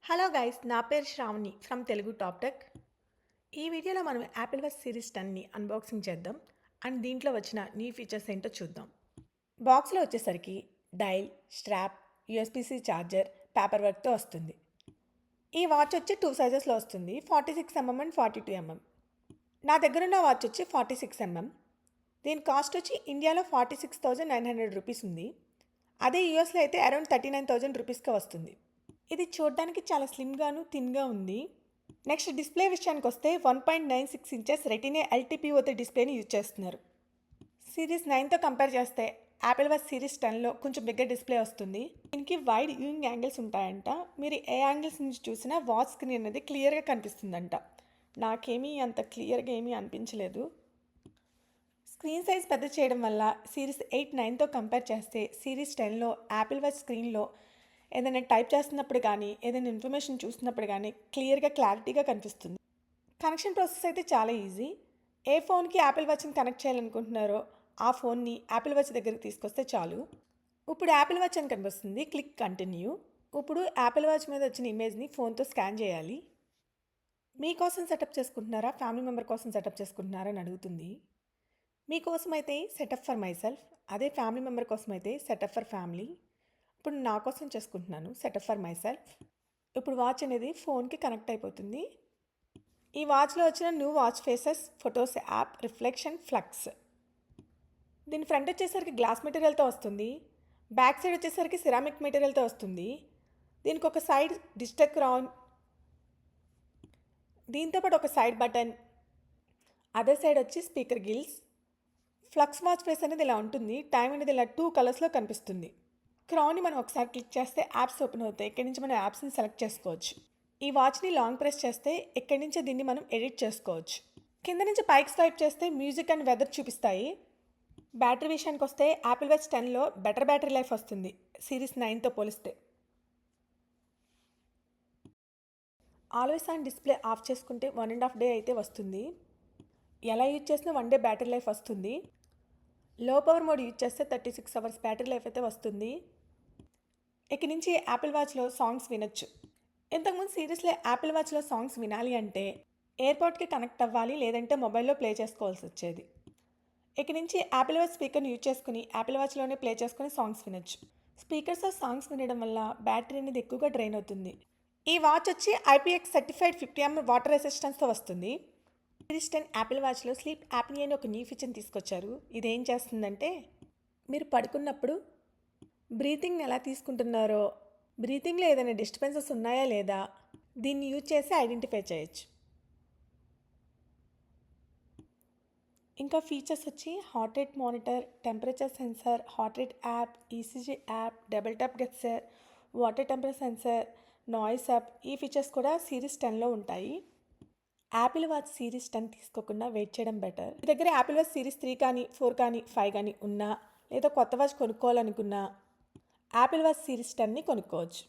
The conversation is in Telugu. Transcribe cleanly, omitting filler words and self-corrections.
హలో గైస్, నా పేరు Shravani from Telugu top tech. ఈ వీడియోలో మనం యాపిల్ వాచ్ సిరీస్ 10ని అన్బాక్సింగ్ చేద్దాం అండ్ దీంట్లో వచ్చిన న్యూ ఫీచర్స్ ఏంటో చూద్దాం. బాక్స్లో వచ్చేసరికి dial, strap, USB C charger, paper వర్క్తో వస్తుంది. ఈ వాచ్ వచ్చి 2 సైజెస్లో వస్తుంది, 46mm అండ్ 42mm. నా దగ్గర ఉన్న వాచ్ వచ్చి 46mm. దీని కాస్ట్ వచ్చి ఇండియాలో 46,900 రూపీస్ ఉంది. అదే యూఎస్లో అయితే అరౌండ్ 39,000 రూపీస్గా వస్తుంది. ఇది చూడడానికి చాలా స్లిమ్గాను థిన్గా ఉంది. నెక్స్ట్ డిస్ప్లే విషయానికి వస్తే 1.96 ఇంచెస్ రెటీనే ఎల్టీపీఓతో డిస్ప్లేని యూజ్ చేస్తున్నారు. సిరీస్ 9తో కంపేర్ చేస్తే యాపిల్ వాచ్ సిరీస్ 10లో కొంచెం బిగ్గర్ డిస్ప్లే వస్తుంది. దీనికి వైడ్ వ్యూయింగ్ యాంగిల్స్ ఉంటాయంట. మీరు ఏ యాంగిల్స్ నుంచి చూసినా వాచ్ స్క్రీన్ అనేది క్లియర్గా కనిపిస్తుందంట. నాకేమీ అంత క్లియర్గా ఏమీ అనిపించలేదు. స్క్రీన్ సైజ్ పెద్ద చేయడం వల్ల సిరీస్ 8 9తో కంపేర్ చేస్తే సిరీస్ 10లో యాపిల్ వాచ్ స్క్రీన్లో ఏదైనా టైప్ చేస్తున్నప్పుడు కానీ ఏదైనా ఇన్ఫర్మేషన్ చూసినప్పుడు కానీ క్లారిటీగా కనిపిస్తుంది. కనెక్షన్ ప్రాసెస్ అయితే చాలా ఈజీ. ఏ ఫోన్కి యాపిల్ వాచ్ని కనెక్ట్ చేయాలనుకుంటున్నారో ఆ ఫోన్ని యాపిల్ వాచ్ దగ్గరికి తీసుకొస్తే చాలు. ఇప్పుడు యాపిల్ వాచ్ అని కనిపిస్తుంది, క్లిక్ కంటిన్యూ. ఇప్పుడు యాపిల్ వాచ్ మీద వచ్చిన ఇమేజ్ని ఫోన్తో స్కాన్ చేయాలి. మీకోసం సెటప్ చేసుకుంటున్నారా, ఫ్యామిలీ మెంబర్ కోసం సెటప్ చేసుకుంటున్నారా అని అడుగుతుంది. మీకోసం అయితే సెటప్ ఫర్ మై సెల్ఫ్, అదే ఫ్యామిలీ మెంబర్ కోసం అయితే సెటప్ ఫర్ ఫ్యామిలీ. ఇప్పుడు నా కోసం చేసుకుంటున్నాను, సెటప్ ఫర్ మై సెల్ఫ్. ఇప్పుడు వాచ్ అనేది ఫోన్కి కనెక్ట్ అయిపోతుంది. ఈ వాచ్లో వచ్చిన new watch faces, photos app, reflection, flux. దీని ఫ్రంట్ వచ్చేసరికి గ్లాస్ మెటీరియల్తో వస్తుంది. బ్యాక్ సైడ్ వచ్చేసరికి సిరామిక్ మెటీరియల్తో వస్తుంది. దీనికి ఒక సైడ్ డిజిటల్ క్రౌన్, దీంతోపాటు ఒక సైడ్ బటన్, అదే సైడ్ వచ్చి speaker gills. Flux watch face అనేది ఇలా ఉంటుంది. టైం అనేది ఇలా 2 కలర్స్లో కనిపిస్తుంది. క్రౌన్ని మనం ఒకసారి క్లిక్ చేస్తే యాప్స్ ఓపెన్ అవుతాయి. ఇక్కడి నుంచి మనం యాప్స్ని సెలెక్ట్ చేసుకోవచ్చు. ఈ వాచ్ని లాంగ్ ప్రెస్ చేస్తే ఇక్కడి నుంచే దీన్ని మనం ఎడిట్ చేసుకోవచ్చు. కింద నుంచి పైకి స్వైప్ చేస్తే మ్యూజిక్ అండ్ వెదర్ చూపిస్తాయి. బ్యాటరీ విషయానికి వస్తే యాపిల్ వాచ్ 10లో బెటర్ బ్యాటరీ లైఫ్ వస్తుంది సిరీస్ 9తో పోలిస్తే. ఆల్వేస్ ఆన్ డిస్ప్లే ఆఫ్ చేసుకుంటే 1.5 డే అయితే వస్తుంది. ఎలా యూజ్ చేసినా 1 డే బ్యాటరీ లైఫ్ వస్తుంది. లో పవర్ మోడ్ యూజ్ చేస్తే 36 అవర్స్ బ్యాటరీ లైఫ్ అయితే వస్తుంది. ఇక నుంచి యాపిల్ వాచ్లో సాంగ్స్ వినొచ్చు. ఇంతకుముందు సీరియస్లీ యాపిల్ వాచ్లో సాంగ్స్ వినాలి అంటే ఎయిర్పోర్ట్కి కనెక్ట్ అవ్వాలి, లేదంటే మొబైల్లో ప్లే చేసుకోవాల్సి వచ్చేది. ఇక నుంచి యాపిల్ వాచ్ స్పీకర్ని యూజ్ చేసుకుని యాపిల్ వాచ్లోనే ప్లే చేసుకుని సాంగ్స్ వినొచ్చు. స్పీకర్స్తో సాంగ్స్ వినడం వల్ల బ్యాటరీ అనేది ఎక్కువగా డ్రైన్ అవుతుంది. ఈ వాచ్ వచ్చి IPX సర్టిఫైడ్ 50mm వాటర్ రెసిస్టెన్స్తో వస్తుంది. సిరీస్ 10 యాపిల్ వాచ్లో స్లీప్ యాప్ని అని ఒక న్యూ ఫీచర్ని తీసుకొచ్చారు. ఇదేం చేస్తుందంటే మీరు పడుకున్నప్పుడు బ్రీతింగ్ని ఎలా తీసుకుంటున్నారో, బ్రీతింగ్లో ఏదైనా డిస్టర్బెన్సెస్ ఉన్నాయా లేదా దీన్ని యూజ్ చేసి ఐడెంటిఫై చేయొచ్చు. ఇంకా ఫీచర్స్ వచ్చి heart rate monitor, temperature sensor, heart rate app, ECG app, double tap gesture, water temperature sensor, noise app, ఈ ఫీచర్స్ కూడా సిరీస్ 10లో ఉంటాయి. యాపిల్ వాచ్ సిరీస్ 10 తీసుకోకుండా వెయిట్ చేయడం బెటర్. మీ దగ్గర యాపిల్ వాచ్ సిరీస్ 3 కానీ 4 కానీ 5 కానీ ఉన్నా, లేదా కొత్త వాచ్ కొనుక్కోవాలనుకున్నా యాపిల్ వాచ్ సిరీస్ 10ని కొనుక్కోవచ్చు.